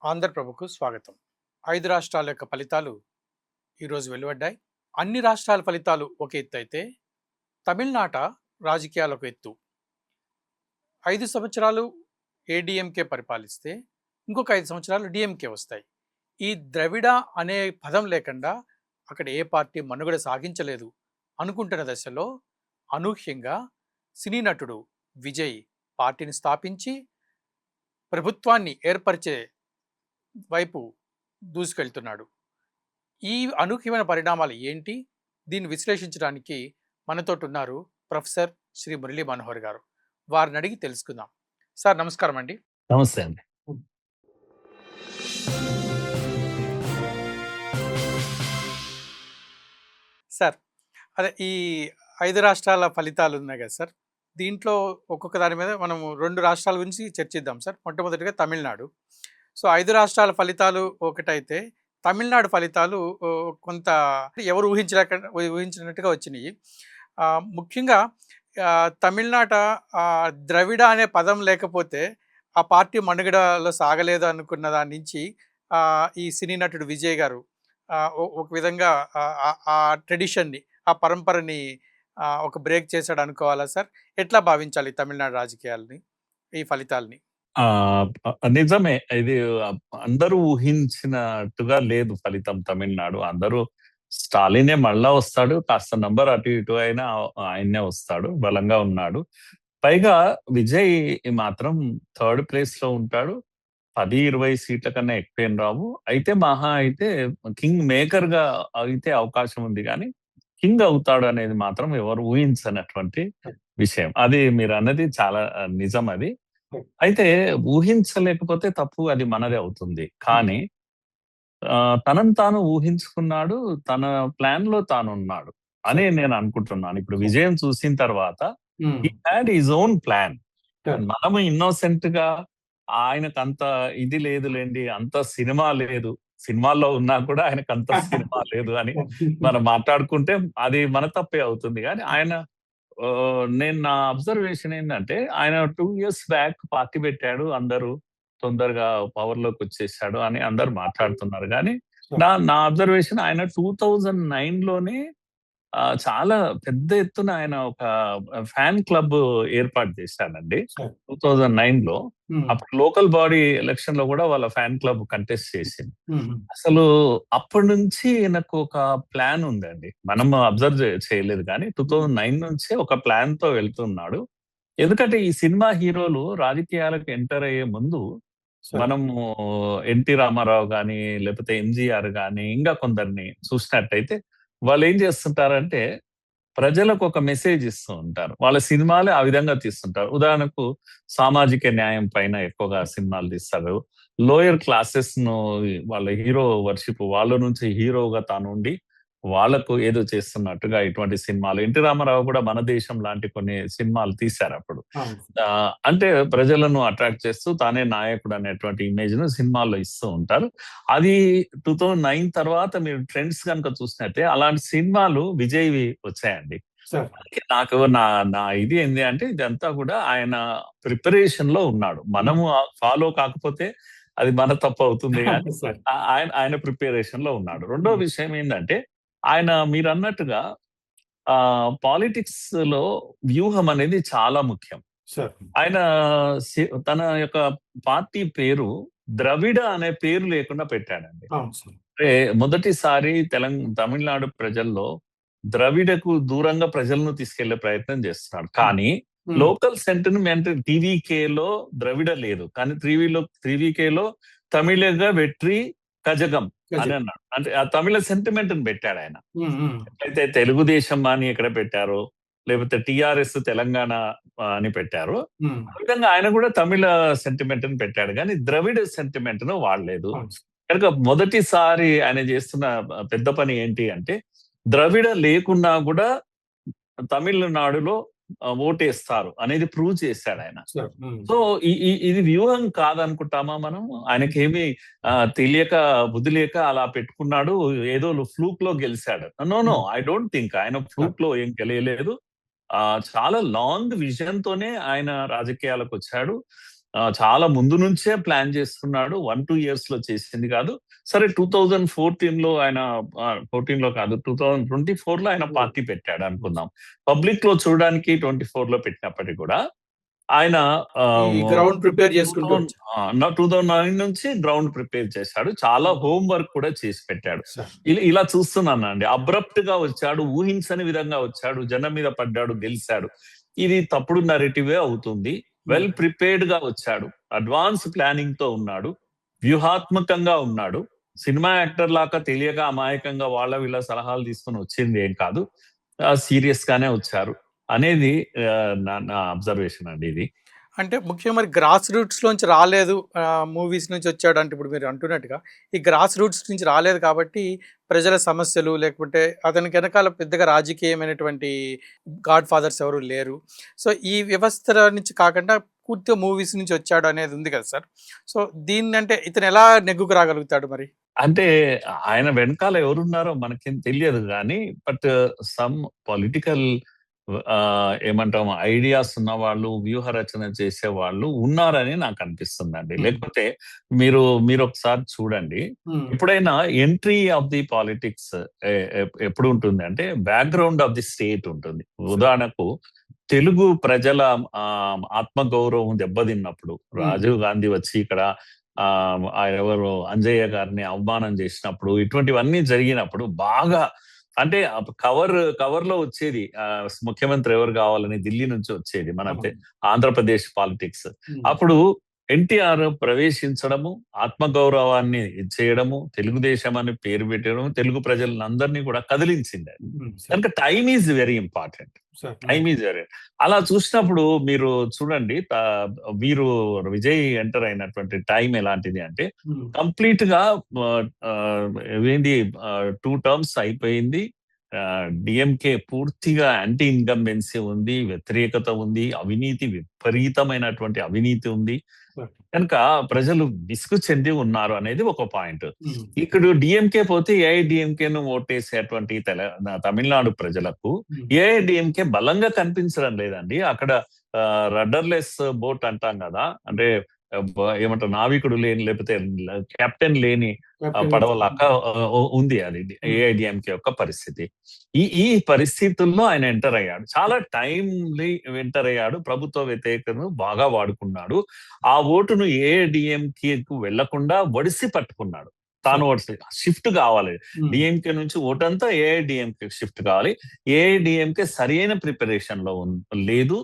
ఆంధ్రప్రభకు స్వాగతం. 5 రాష్ట్రాల యొక్క ఫలితాలు ఈరోజు వెలువడ్డాయి. అన్ని రాష్ట్రాల ఫలితాలు ఒక ఎత్తు అయితే, తమిళనాట రాజకీయాలు ఒక ఎత్తు. 5 సంవత్సరాలు ఏడీఎంకే పరిపాలిస్తే, ఇంకొక 5 సంవత్సరాలు డీఎంకే వస్తాయి. ఈ ద్రవిడ అనే పదం లేకుండా అక్కడ ఏ పార్టీ మనుగడ సాగించలేదు అనుకుంటున్న దశలో అనూహ్యంగా సినీ నటుడు విజయ్ పార్టీని స్థాపించి ప్రభుత్వాన్ని ఏర్పరిచే వైపు దూసుకెళ్తున్నాడు. ఈ అనూహ్యమైన పరిణామాలు ఏంటి? దీన్ని విశ్లేషించడానికి మనతోటున్నారు ప్రొఫెసర్ శ్రీ మురళీ మనోహర్ గారు. వారిని అడిగి తెలుసుకుందాం. సార్ నమస్కారం అండి. నమస్తే అండి. సార్, అదే ఈ 5 రాష్ట్రాల ఫలితాలు ఉన్నాయి కదా సార్. దీంట్లో ఒక్కొక్క దాని మీద మనము 2 రాష్ట్రాల గురించి చర్చిద్దాం సార్. మొట్టమొదటిగా తమిళనాడు. సో 5 రాష్ట్రాల ఫలితాలు ఒకటైతే, తమిళనాడు ఫలితాలు కొంత ఎవరు ఊహించినట్టుగా వచ్చినాయి. ముఖ్యంగా తమిళనాట ద్రవిడ అనే పదం లేకపోతే ఆ పార్టీ మనుగడలో సాగలేదు అనుకున్న దాని నుంచి ఈ సినీ నటుడు విజయ్ గారు ఒక విధంగా ఆ ట్రెడిషన్ని, ఆ పరంపరని ఒక బ్రేక్ చేశాడు అనుకోవాలా సార్? ఎట్లా భావించాలి తమిళనాడు రాజకీయాలని, ఈ ఫలితాలని? నిజమే. ఇది అందరూ ఊహించినట్టుగా లేదు ఫలితం తమిళనాడు. అందరూ స్టాలినే మళ్ళా వస్తాడు, కాస్త నంబర్ అటు ఇటు అయినా ఆయన్నే వస్తాడు, బలంగా ఉన్నాడు. పైగా విజయ్ మాత్రం థర్డ్ ప్లేస్ లో ఉంటాడు. 10-20 సీట్ల కన్నా ఎక్కువేం రావు. అయితే మహా అయితే కింగ్ మేకర్ గా అయితే అవకాశం ఉంది, కానీ కింగ్ అవుతాడు అనేది మాత్రం ఎవరు ఊహించనటువంటి విషయం. అది మీరు అన్నది చాలా నిజం. అది అయితే ఊహించలేకపోతే తప్పు, అది మనదే అవుతుంది. కానీ తనను తాను ఊహించుకున్నాడు, తన ప్లాన్ లో తానున్నాడు అని నేను అనుకుంటున్నాను. ఇప్పుడు విజయం చూసిన తర్వాత హి హ్యాడ్ హిజ్ ఓన్ ప్లాన్. మనము ఇన్నోసెంట్ గా ఆయనకంత ఇది లేదులేండి, అంత సినిమా లేదు, సినిమాల్లో ఉన్నా కూడా ఆయనకు అంత సినిమా లేదు అని మనం మాట్లాడుకుంటే అది మన తప్పే అవుతుంది. కానీ ఆయన నేను నా అబ్జర్వేషన్ ఏంటంటే, ఆయన 2 years బ్యాక్ పార్టీ పెట్టాడు, అందరూ తొందరగా పవర్ లోకి వచ్చేసాడు అని అందరు మాట్లాడుతున్నారు. కానీ నా అబ్జర్వేషన్, ఆయన 2009 లోనే చాలా పెద్ద ఎత్తున ఆయన ఒక ఫ్యాన్ క్లబ్ ఏర్పాటు చేశాడండి 2009 లో. అప్పుడు లోకల్ బాడీ ఎలక్షన్ లో కూడా వాళ్ళ ఫ్యాన్ క్లబ్ కంటెస్ట్ చేసింది. అసలు అప్పటి నుంచి నాకు ఒక ప్లాన్ ఉందండి. మనం అబ్జర్వ్ చేయలేదు, కానీ 2009 నుంచే ఒక ప్లాన్ తో వెళ్తున్నాడు. ఎందుకంటే ఈ సినిమా హీరోలు రాజకీయాలకు ఎంటర్ అయ్యే ముందు మనము ఎన్టీ రామారావు గాని, లేకపోతే ఎంజీఆర్ గాని, ఇంకా కొందరిని చూసినట్టయితే వాళ్ళు ఏం చేస్తుంటారంటే, ప్రజలకు ఒక మెసేజ్ ఇస్తూ ఉంటారు. వాళ్ళ సినిమాలే ఆ విధంగా తీస్తుంటారు. ఉదాహరణకు సామాజిక న్యాయం పైన ఎక్కువగా సినిమాలు తీస్తారు. లోయర్ క్లాసెస్ ను వాళ్ళ హీరో వర్షిప్, వాళ్ళ నుంచి హీరోగా తానుండి వాళ్ళకు ఏదో చేస్తున్నట్టుగా ఇటువంటి సినిమాలు. ఎన్టీ రామారావు కూడా మన దేశం లాంటి కొన్ని సినిమాలు తీశారు అప్పుడు. అంటే ప్రజలను అట్రాక్ట్ చేస్తూ తానే నాయకుడు అనేటువంటి ఇమేజ్ ను సినిమాల్లో ఇస్తూ ఉంటారు. అది 2009 తర్వాత మీరు ట్రెండ్స్ కనుక చూసినట్టే అలాంటి సినిమాలు విజయ్వి వచ్చాయండి. నాకు నా ఇది ఏంది అంటే, ఇదంతా కూడా ఆయన ప్రిపరేషన్ లో ఉన్నాడు. మనము ఫాలో కాకపోతే అది మన తప్పు అవుతుంది, కానీ ఆయన ప్రిపరేషన్ లో ఉన్నాడు. రెండో విషయం ఏంటంటే, ఆయన మీరు అన్నట్టుగా పాలిటిక్స్ లో వ్యూహం అనేది చాలా ముఖ్యం. ఆయన తన యొక్క పార్టీ పేరు ద్రవిడ అనే పేరు లేకుండా పెట్టాడండి. అంటే మొదటిసారి తమిళనాడు ప్రజల్లో ద్రవిడకు దూరంగా ప్రజలను తీసుకెళ్లే ప్రయత్నం చేస్తున్నాడు. కానీ లోకల్ సెంటిమెంట్ టీవీకేలో ద్రవిడ లేదు, కానీ త్రివికేలో తమిళగా వెట్రి కజగం అని అన్నాడు. అంటే ఆ తమిళ సెంటిమెంట్ ని పెట్టాడు ఆయన. అయితే తెలుగుదేశం అని ఎక్కడ పెట్టారో, లేకపోతే టిఆర్ఎస్ తెలంగాణ అని పెట్టారు, ఆ విధంగా ఆయన కూడా తమిళ సెంటిమెంట్ ని పెట్టాడు, కానీ ద్రవిడ సెంటిమెంట్ ను వాడలేదు. కనుక మొదటిసారి ఆయన చేస్తున్న పెద్ద పని ఏంటి అంటే, ద్రవిడ లేకున్నా కూడా తమిళనాడులో ఓటేస్తారు అనేది ప్రూవ్ చేశాడు ఆయన. సో ఇది వ్యూహం కాదనుకుంటామా మనం? ఆయనకేమి తెలియక, బుద్ధి లేక అలా పెట్టుకున్నాడు, ఏదో ఫ్లూక్ లో గెలిచాడు. నో, ఐ డోంట్ థింక్ ఆయన ఫ్లూక్ లో ఏం గెలయలేదు. చాలా లాంగ్ విజన్ తోనే ఆయన రాజకీయాలకు వచ్చాడు. చాలా ముందు నుంచే ప్లాన్ చేసుకున్నాడు. 1-2 ఇయర్స్ లో చేసింది కాదు. సరే 2014లో ఆయన 14లో కాదు 2024లో ఆయన పార్టీ పెట్టాడు అనుకుందాం. పబ్లిక్ లో చూడడానికి 24లో పెట్టినప్పటికీ కూడా ఆయన ఈ గ్రౌండ్ ప్రిపేర్ చేసుకుంటూ వచ్చారు. 2009 నుంచి గ్రౌండ్ ప్రిపేర్ చేశాడు. చాలా హోమ్ వర్క్ కూడా చేసి పెట్టాడు. ఇలా చూస్తున్నానండి. అబ్రప్ట్ గా వచ్చాడు, ఊహించని విధంగా వచ్చాడు, జనం మీద పడ్డాడు, గెలిచాడు. ఇది తప్పుడు నరేటివే అవుతుంది. వెల్ ప్రిపేర్డ్ గా వచ్చాడు, అడ్వాన్స్ ప్లానింగ్ తో ఉన్నాడు, వ్యూహాత్మకంగా ఉన్నాడు. సినిమా యాక్టర్ లాగా తెలియక అమాయకంగా వాళ్ళ వీళ్ళ సలహాలు తీసుకొని వచ్చింది ఏం కాదు. సీరియస్ గానే వచ్చారు అనేది నా అబ్జర్వేషన్ అండి ఇది. అంటే ముఖ్యంగా మరి గ్రాస్ రూట్స్ లోంచి రాలేదు, మూవీస్ నుంచి వచ్చాడు అంటే ఇప్పుడు మీరు అంటున్నట్టుగా ఈ గ్రాస్ రూట్స్ నుంచి రాలేదు కాబట్టి ప్రజల సమస్యలు లేకపోతే అతనికి వెనకాల పెద్దగా రాజకీయమైనటువంటి గాడ్ ఫాదర్స్ ఎవరు లేరు. సో ఈ వ్యవస్థ నుంచి కాకుండా పూర్తిగా మూవీస్ నుంచి వచ్చాడు అనేది ఉంది కదా సార్. సో దీన్ని అంటే ఇతను ఎలా నెగ్గుకు రాగలుగుతాడు మరి? అంటే ఆయన వెనకాల ఎవరున్నారో మనకేం తెలియదు కానీ బట్ సమ్ పొలిటికల్ ఏమంటాం ఐడియాస్ ఉన్న వాళ్ళు, వ్యూహ రచన చేసే వాళ్ళు ఉన్నారని నాకు అనిపిస్తుందండి. లేకపోతే మీరు ఒకసారి చూడండి, ఎప్పుడైనా ఎంట్రీ ఆఫ్ ది పాలిటిక్స్ ఎప్పుడు ఉంటుంది అంటే బ్యాక్గ్రౌండ్ ఆఫ్ ది స్టేట్ ఉంటుంది. ఉదాహరణకు తెలుగు ప్రజల ఆత్మగౌరవం దెబ్బతిన్నప్పుడు రాజీవ్ గాంధీ వచ్చి ఇక్కడ ఎవరు అంజయ్య గారిని అవమానం చేసినప్పుడు, ఇటువంటివన్నీ జరిగినప్పుడు బాగా అంటే కవర్ లో వచ్చేది ముఖ్యమంత్రి ఎవరు కావాలని ఢిల్లీ నుంచి వచ్చేది మన ఆంధ్రప్రదేశ్ పాలిటిక్స్. అప్పుడు ఎన్టీఆర్ ప్రవేశించడము, ఆత్మగౌరవాన్ని చేయడము, తెలుగుదేశం అని పేరు పెట్టడం తెలుగు ప్రజలందరినీ కూడా కదిలించింది. కనుక టైమ్ ఈజ్ వెరీ ఇంపార్టెంట్. అలా చూసినప్పుడు మీరు చూడండి, మీరు విజయ్ ఎంటర్ అయినటువంటి టైం ఎలాంటిది అంటే కంప్లీట్ గా ఏంది 2 టర్మ్స్ అయిపోయింది. డిఎంకే పూర్తిగా యాంటీ ఇన్కంబెన్సీ ఉంది, వ్యతిరేకత ఉంది, అవినీతి విపరీతమైనటువంటి అవినీతి ఉంది. కనుక ప్రజలు విసుగు చెంది ఉన్నారు అనేది ఒక పాయింట్. ఇక్కడ డిఎంకే పోతే ఏఐడిఎంకేను ఓటేసేటువంటి తమిళనాడు ప్రజలకు ఏఐడిఎంకే బలంగా కనిపించడం లేదండి. అక్కడ రడ్డర్లెస్ బోట్ అంటాం కదా, అంటే ఏమంటారు నావికుడు లేని లేకపోతే కెప్టెన్ లేని పడవలాగా ఉంది అది ఏఐడిఎంకే యొక్క పరిస్థితి. ఈ పరిస్థితుల్లో ఆయన ఎంటర్ అయ్యాడు, చాలా టైమ్లీ ఎంటర్ అయ్యాడు, ప్రభుత్వ వ్యతిరేకతను బాగా వాడుకున్నాడు. ఆ ఓటును ఏఐడిఎంకేకు వెళ్లకుండా వడిసి పట్టుకున్నాడు. తాను షిఫ్ట్ కావాలి, డిఎంకే నుంచి ఓటంతా ఏఐడిఎంకే షిఫ్ట్ కావాలి. ఏఐడిఎంకే సరైన ప్రిపరేషన్ లో లేదు,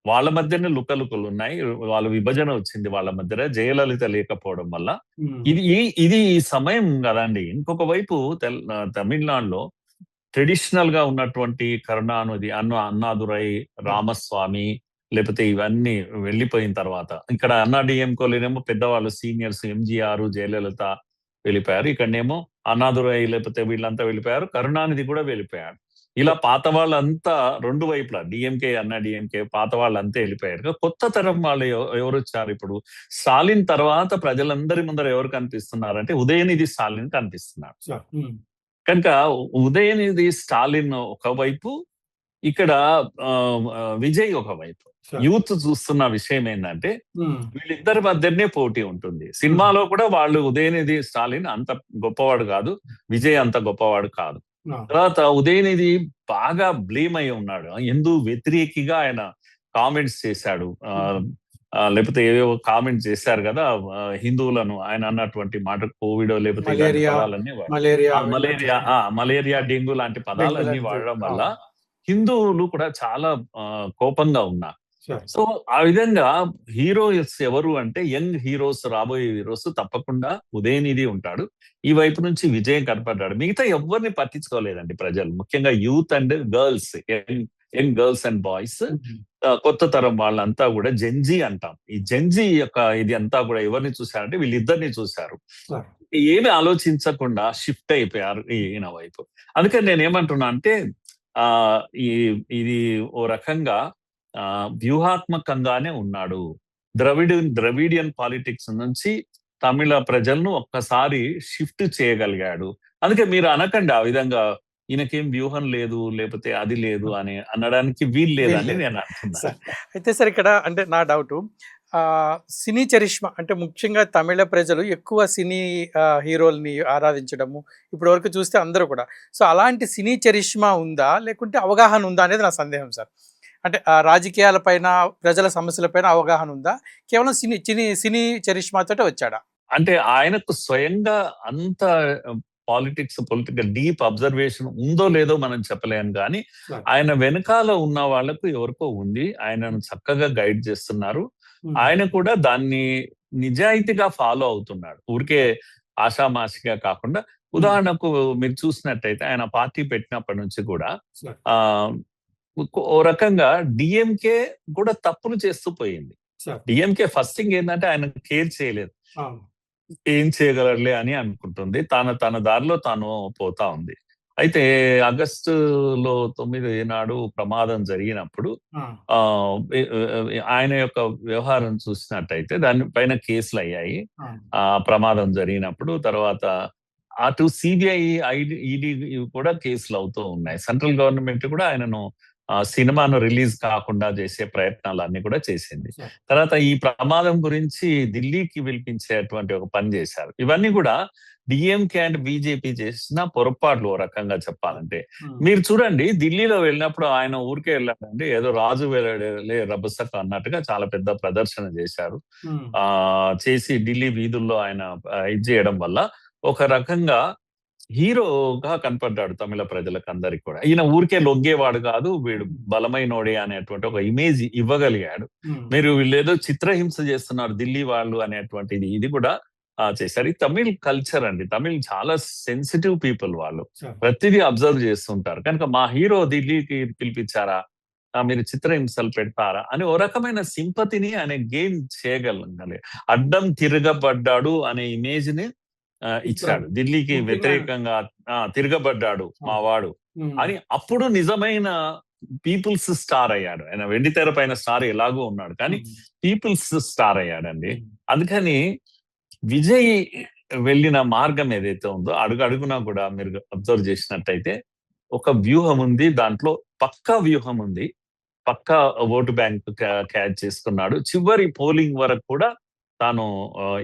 వాళ్ళ మధ్యనే లుకలుకలు ఉన్నాయి, వాళ్ళ విభజన వచ్చింది వాళ్ళ మధ్య, జయలలిత లేకపోవడం వల్ల. ఇది ఈ సమయం కదండి. ఇంకొక వైపు తమిళనాడులో ట్రెడిషనల్ గా ఉన్నటువంటి కరుణానిధి, అన్నాదురై, రామస్వామి లేకపోతే ఇవన్నీ వెళ్ళిపోయిన తర్వాత ఇక్కడ అన్నాడీఎంకోలేనేమో పెద్దవాళ్ళు సీనియర్స్ ఎంజీఆర్, జయలలిత వెళ్ళిపోయారు. ఇక్కడనేమో అన్నాదురై లేకపోతే వీళ్ళంతా వెళ్ళిపోయారు, కరుణానిధి కూడా వెళ్ళిపోయాడు. ఇలా పాత వాళ్ళంతా రెండు వైపులా డిఎంకే అన్నాడీఎంకే పాత వాళ్ళంతా వెళ్ళిపోయారు. కొత్త తరం వాళ్ళు ఎవరు వచ్చారు? ఇప్పుడు స్టాలిన్ తర్వాత ప్రజలందరి ముందర ఎవరు కనిపిస్తున్నారంటే ఉదయనిధి స్టాలిన్ కనిపిస్తున్నారు. కనుక ఉదయనిధి స్టాలిన్ ఒకవైపు, ఇక్కడ విజయ్ ఒకవైపు. యూత్ చూస్తున్న విషయం ఏంటంటే వీళ్ళిద్దరి మధ్యనే పోటీ ఉంటుంది. సినిమాలో కూడా వాళ్ళు ఉదయనిధి స్టాలిన్ అంత గొప్పవాడు కాదు, విజయ్ అంత గొప్పవాడు కాదు. తర్వాత ఉదయనిధి బాగా బ్లేమ్ అయి ఉన్నాడు, ఎందుకు వ్యతిరేకిగా ఆయన కామెంట్స్ చేశాడు, లేకపోతే ఏవేవో కామెంట్స్ చేశారు కదా హిందువులను, ఆయన అన్నటువంటి మాట కోవిడ్ లేకపోతే మలేరియా డెంగ్యూ లాంటి పదాలన్నీ వాడడం వల్ల హిందువులు కూడా చాలా కోపంగా ఉన్నారు. సో ఆ విధంగా హీరోస్ ఎవరు అంటే యంగ్ హీరోస్, రాబోయే హీరోస్ తప్పకుండా ఉదయనిధి ఉంటాడు. ఈ వైపు నుంచి విజయం కనపడ్డాడు. మిగతా ఎవరిని పట్టించుకోలేదండి ప్రజలు, ముఖ్యంగా youth and girls, young girls and boys, కొత్త తరం వాళ్ళంతా కూడా జెన్జీ అంటాం. ఈ జెన్జీ యొక్క ఇది అంతా కూడా ఎవరిని చూశారంటే వీళ్ళిద్దరిని చూశారు. ఏమి ఆలోచించకుండా షిఫ్ట్ అయిపోయారు ఈయన వైపు. అందుకని నేను ఏమంటున్నా అంటే ఇది ఓ రకంగా వ్యూహాత్మకంగానే ఉన్నాడు. ద్రవిడియన్ పాలిటిక్స్ నుంచి తమిళ ప్రజలను ఒక్కసారి షిఫ్ట్ చేయగలిగాడు. అందుకే మీరు అనకండి ఆ విధంగా ఈయనకేం వ్యూహం లేదు లేకపోతే అది లేదు అని అనడానికి వీలు లేదని నేను అంటున్నా. అయితే సార్ ఇక్కడ అంటే నా డౌట్, సినీ చరిష్మా అంటే ముఖ్యంగా తమిళ ప్రజలు ఎక్కువ సినీ హీరోలని ఆరాధించడము ఇప్పటివరకు చూస్తే అందరూ కూడా. సో, అలాంటి సినీ చరిష్మా ఉందా? లేకుంటే అవగాహన ఉందా అనేది నా సందేహం సార్. అంటే రాజకీయాల పైన, ప్రజల సమస్యల పైన అవగాహన ఉందా? కేవలం సినీ చరిష్మాతోటే వచ్చాడా? అంటే ఆయనకు స్వయంగా అంత పొలిటికల్ డీప్ అబ్జర్వేషన్ ఉందో లేదో మనం చెప్పలేం గాని, సార్. ఆయన వెనకాల ఉన్న వాళ్ళకు ఎవరికో ఉంది. ఆయనను చక్కగా గైడ్ చేస్తున్నారు. హ్మ్. ఆయన కూడా దాన్ని నిజాయితీగా ఫాలో అవుతున్నాడు. ఊరికే ఆషామాషిగా కాకుండా ఉదాహరణకు మీరు చూసినట్టయితే ఆయన పార్టీ పెట్టినప్పటి నుంచి కూడా సార్. ఆహ్, ఓ రకంగా డీఎంకే కూడా తప్పులు చేస్తూ పోయింది. సార్. డీఎంకే ఫస్ట్ థింగ్ ఏందంటే ఆయన కేర్ చేయలేదు. అవును. ఏం చేయగలరులే అని అనుకుంటుంది. తన దారిలో తాను పోతా ఉంది. అయితే ఆగస్టులో 9 నాడు ప్రమాదం జరిగినప్పుడు ఆ! ఆయన యొక్క వ్యవహారం చూసినట్టయితే దాని పైన కేసులయ్యాయి. ఆ! ప్రమాదం జరిగినప్పుడు తర్వాత అటు సీబీఐ, ఈడీ కూడా కేసులవుతూ ఉన్నాయి. సెంట్రల్ గవర్నమెంట్ కూడా ఆయనను సినిమాను రిలీజ్ కాకుండా చేసే ప్రయత్నాలన్నీ కూడా చేసింది. సార్. తర్వాత ఈ ప్రమాదం గురించి ఢిల్లీకి పిలిపించేటువంటి ఒక పని చేశారు. ఇవన్నీ కూడా డీఎంకే అండ్ బీజేపీ చేసిన పొరపాట్లు ఓ రకంగా చెప్పాలంటే. హ్మ్. మీరు చూడండి ఢిల్లీలో వెళ్ళినప్పుడు ఆయన ఊరికే వెళ్ళాడండి. ఏదో రాజు వెళ్ళాడులే రభసక అన్నట్టుగా చాలా పెద్ద ప్రదర్శన చేశారు. హ్మ్. చేసి ఢిల్లీ వీధుల్లో ఆయన ఇది చేయడం వల్ల ఒక రకంగా హీరోగా కనపడ్డాడు తమిళ ప్రజలకందరికి కూడా. ఈయన ఊరికే లొంగేవాడు కాదు. వీడు బలమైనోడే అనేటువంటి ఒక ఇమేజ్ ఇవ్వగలిగాడు. హ్మ్. మీరు వీళ్ళేదో చిత్రహింస చేస్తున్నారు ఢిల్లీ వాళ్ళు అనేటువంటిది ఇది కూడా చేశారు. ఇది తమిళ్ కల్చర్ అండి. తమిళ్ చాలా సెన్సిటివ్ పీపుల్ వాళ్ళు. సార్. ప్రతిదీ అబ్జర్వ్ చేస్తుంటారు. కనుక మా హీరో ఢిల్లీకి పిలిపించారా? మీరు చిత్రహింసలు పెడతారా? అని ఓ రకమైన సింపతిని ఆయన గెయిన్ చేయగలగాలి. అడ్డం తిరగబడ్డాడు అనే ఇమేజ్‌ని ఇచ్చాడు. ఢిల్లీకి ముఖ్యంగా వ్యతిరేకంగా తిరగబడ్డాడు మా వాడు హ్మ్. అని అప్పుడు నిజమైన పీపుల్స్ స్టార్ అయ్యాడు. ఆయన వెండితెర పైన స్టార్ ఎలాగో ఉన్నాడు. కానీ హ్మ్. పీపుల్స్ స్టార్ అయ్యాడండి. హ్మ్. అందుకని విజయ్ వెళ్ళిన మార్గం ఏదైతే ఉందో అడుగడుగునా కూడా మీరు అబ్జర్వ్ చేసినట్టయితే ఒక వ్యూహం ఉంది. దాంట్లో పక్కా వ్యూహం ఉంది. పక్కా ఓటు బ్యాంక్ క్యాచ్ చేసుకున్నాడు. చివరి పోలింగ్ వరకు కూడా తాను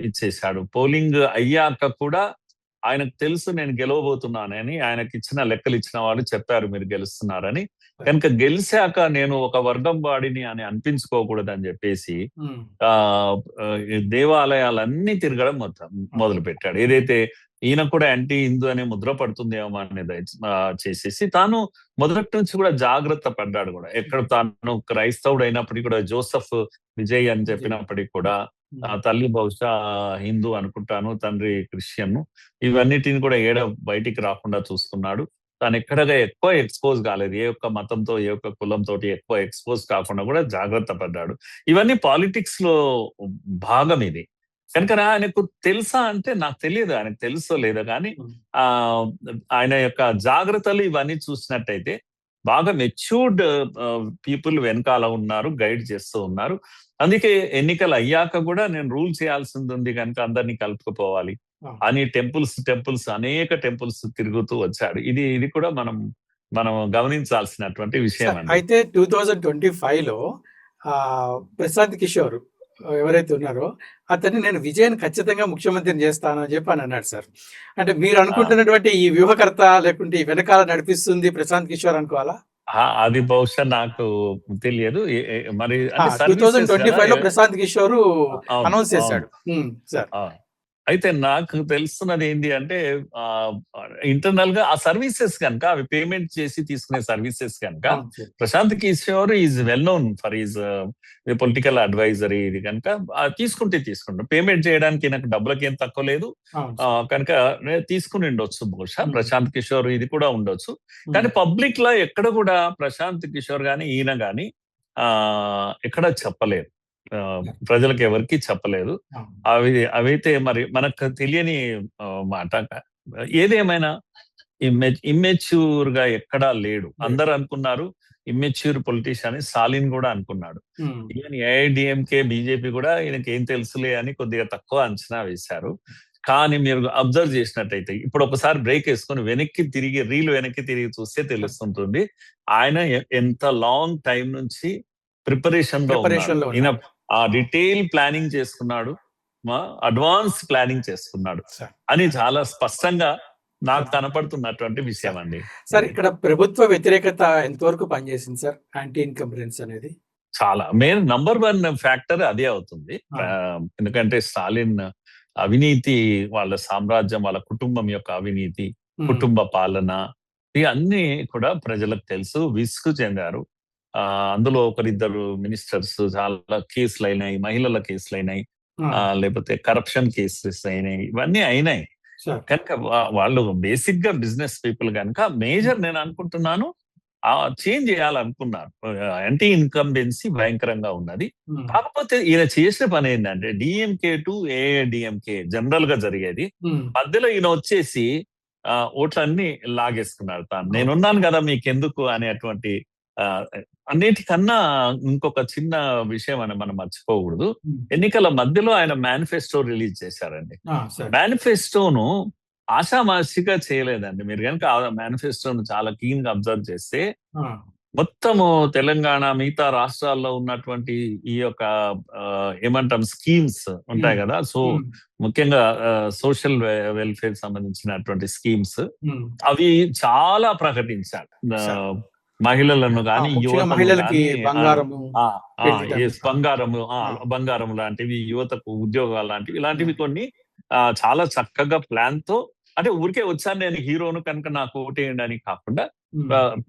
ఇచ్చేశాడు. పోలింగ్ అయ్యాక కూడా ఆయనకు తెలుసు నేను గెలవబోతున్నానని. ఆయనకిచ్చిన లెక్కలిచ్చిన వాళ్ళు చెప్పారు మీరు గెలుస్తున్నారని. కనుక గెలిచాక నేను ఒక వర్గం వాడిని అని అనిపించుకోకూడదని చెప్పేసి హ్మ్. ఈ దేవాలయాలన్నీ తిరగడం మొదలుపెట్టాడు. ఏదైతే ఈయన కూడా యాంటీ హిందూ అనే ముద్ర పడుతుందేమో అనేది చేసేసి తాను మొదటి నుంచి కూడా జాగ్రత్త పడ్డాడు కూడా. ఎక్కడ తాను క్రైస్తవుడు అయినప్పటికీ కూడా జోసెఫ్ విజయ్ అని చెప్పినప్పటికీ కూడా తల్లి బహుశా హిందూ అనుకుంటాను, తండ్రి క్రిస్టియన్. ఇవన్నిటిని కూడా బయటికి రాకుండా చూసుకున్నాడు. తాను ఎక్కడగా ఎక్కువ ఎక్స్‌పోజ్ కాలేదు. ఏ ఒక్క మతంతో, ఏ ఒక్క కులంతోటి ఎక్కువ ఎక్స్‌పోజ్ కాకుండా కూడా జాగ్రత్త పడ్డాడు. ఇవన్నీ పాలిటిక్స్‌లో భాగం ఇది. కనుక ఆయనకు తెలుసా అంటే నాకు తెలియదు. ఆయనకు తెలుసో లేదో గానీ ఆహ్, ఆయన యొక్క జాగ్రత్తలు ఇవన్నీ చూసినట్టయితే బాగా మెచ్యూర్డ్ పీపుల్ వెనకాల ఉన్నారు. గైడ్ చేస్తూ ఉన్నారు. అందుకే ఎన్నికలు అయ్యాక కూడా నేను రూల్ చేయాల్సింది ఉంది కనుక అందరినీ కలుపుకుపోవాలి అని టెంపుల్స్ అనేక టెంపుల్స్ తిరుగుతూ వచ్చాడు. ఇది కూడా మనం గమనించాల్సినటువంటి విషయం సార్, అండి. అయితే 2025లో ప్రశాంత్ కిషోర్ ఎవరైతే ఉన్నారో అతన్ని నేను విజయ్‌ని ఖచ్చితంగా ముఖ్యమంత్రిని చేస్తాను అని చెప్పి అన్నాడు సార్. అంటే మీరు ఆ! అనుకుంటున్నటువంటి ఈ వ్యూహకర్త లేకుంటే ఈ వెనకాల నడిపిస్తుంది ప్రశాంత్ కిషోర్ అనుకోవాలా? అది బహుశా నాకు తెలియదు. ఎ ఎ మరి అంటే సర్వీసెస్ గదా! 2025లో ప్రశాంత్ కిషోర్ అవును. అనౌన్స్ అవును. చేశాడు. సార్. ఆ! అయితే నాకు తెలుస్తున్నది ఏంటి అంటే ఆహ్, ఇంటర్నల్‌గా ఆ సర్వీసెస్ గనుక అవి పేమెంట్ చేసి తీసుకునే సర్వీసెస్ గనుక అవును sir. Prashant Kishor is well known for his political advisory ఇది గనుక తీసుకుంటాం. పేమెంట్ చేయడానికి నాకు డబ్బులకేం తక్కువ లేదు. అవును సార్. కనుక తీసుకుని ఉండొచ్చు బహుశా హ్మ్. ప్రశాంత్ కిషోర్ ఇది కూడా ఉండొచ్చు. కానీ పబ్లిక్‌లో ఎక్కడ కూడా ప్రశాంత్ కిషోర్ గాని, ఈయన గాని ఎక్కడ చెప్పలేదు. ప్రజలకు ఎవరికీ చెప్పలేదు. అవైతే మరి మనకు తెలియని మాట. ఏదేమైనా ఇమ్మెచ్యూర్‌గా ఎక్కడా లేడు. అందరూ అనుకున్నారు ఇమ్మెచ్యూర్ పొలిటీషియన్ అని. స్టాలిన్ గూడా అనుకున్నాడు. ఈవెన్ ఏఐడీఎంకే, బీజేపీ కూడా ఈయనకేం తెలుసులే అని కొద్దిగా తక్కువ అంచనా వేశారు. కానీ మీరు అబ్జర్వ్ చేసినట్టయితే ఇప్పుడు ఒకసారి బ్రేక్ ఏసుకొని రీల్ వెనక్కి తిరిగి చూస్తే తెలుస్తుంటుంది. ఆయన ఎంత లాంగ్ టైమ్ నుంచి ప్రిపరేషన్‌లో ఉన్నాడు. ప్రిపరేషన్‌లో ఈయన ఉన్నారు. ఆ డీటెయిల్ ప్లానింగ్ చేసుకున్నాడు, అడ్వాన్స్ ప్లానింగ్ చేసుకున్నాడు సార్ అని చాలా స్పష్టంగా నాకు కనపడుతున్నటువంటి విషయం సార్ అండి. సార్ ఇక్కడ ప్రభుత్వ వ్యతిరేకత ఎంతవరకు పనిచేసింది సార్ యాంటీ ఇన్కంబరెన్స్ అనేది? చాలా మెయిన్ నంబర్ 1 ఫ్యాక్టర్ అదే అవుతుంది. ఆ. ఎందుకంటే స్టాలిన్ అవినీతి, వాళ్ళ సామ్రాజ్యం, వాళ్ళ కుటుంబం యొక్క అవినీతి, కుటుంబ పాలన ఇవన్నీ కూడా ప్రజలకు తెలుసు, విసుగు చెందారు. అందులో ఒకరిద్దరు మినిస్టర్స్ చాలా కేసులు అయినాయి, మహిళల కేసులు అయినాయి, లేకపోతే కరప్షన్ కేసెస్ అయినాయి, ఇవన్నీ అయినాయి కనుక వాళ్ళు బేసిక్ గా బిజినెస్ పీపుల్ కనుక మేజర్ నేను అనుకుంటున్నాను చేంజ్ చేయాలనుకున్నారు. యాంటీ ఇన్కంబెన్సీ భయంకరంగా ఉన్నది. కాకపోతే ఈయన చేసిన పని ఏంటంటే డిఎంకే టు ఏఐడిఎంకే జనరల్ గా జరిగేది, మధ్యలో ఈయన వచ్చేసి ఓట్లన్నీ లాగేసుకున్నాడు. తాను నేనున్నాను కదా మీకెందుకు అనేటువంటి అన్నిటికన్నా ఇంకొక చిన్న విషయం అని మనం మర్చిపోకూడదు. ఎన్నికల మధ్యలో ఆయన మేనిఫెస్టో రిలీజ్ చేశారండి. మేనిఫెస్టోను ఆషామాషిగా చేయలేదండి. మీరు కనుక ఆ మేనిఫెస్టోను చాలా కీన్ గా అబ్జర్వ్ చేస్తే మొత్తము తెలంగాణ మిగతా రాష్ట్రాల్లో ఉన్నటువంటి ఈ యొక్క ఏమంటాం స్కీమ్స్ ఉంటాయి కదా, సో ముఖ్యంగా సోషల్ వెల్ఫేర్ సంబంధించినటువంటి స్కీమ్స్ అవి చాలా ప్రకటించాడు. మహిళలను కానీ మహిళలకి బంగారము లాంటివి, యువతకు ఉద్యోగాలు లాంటివి, ఇలాంటివి కొన్ని చాలా చక్కగా ప్లాన్ తో, అంటే ఊరికే వచ్చాను నేను హీరోను కనుక నాకు ఓటేయండి అని కాకుండా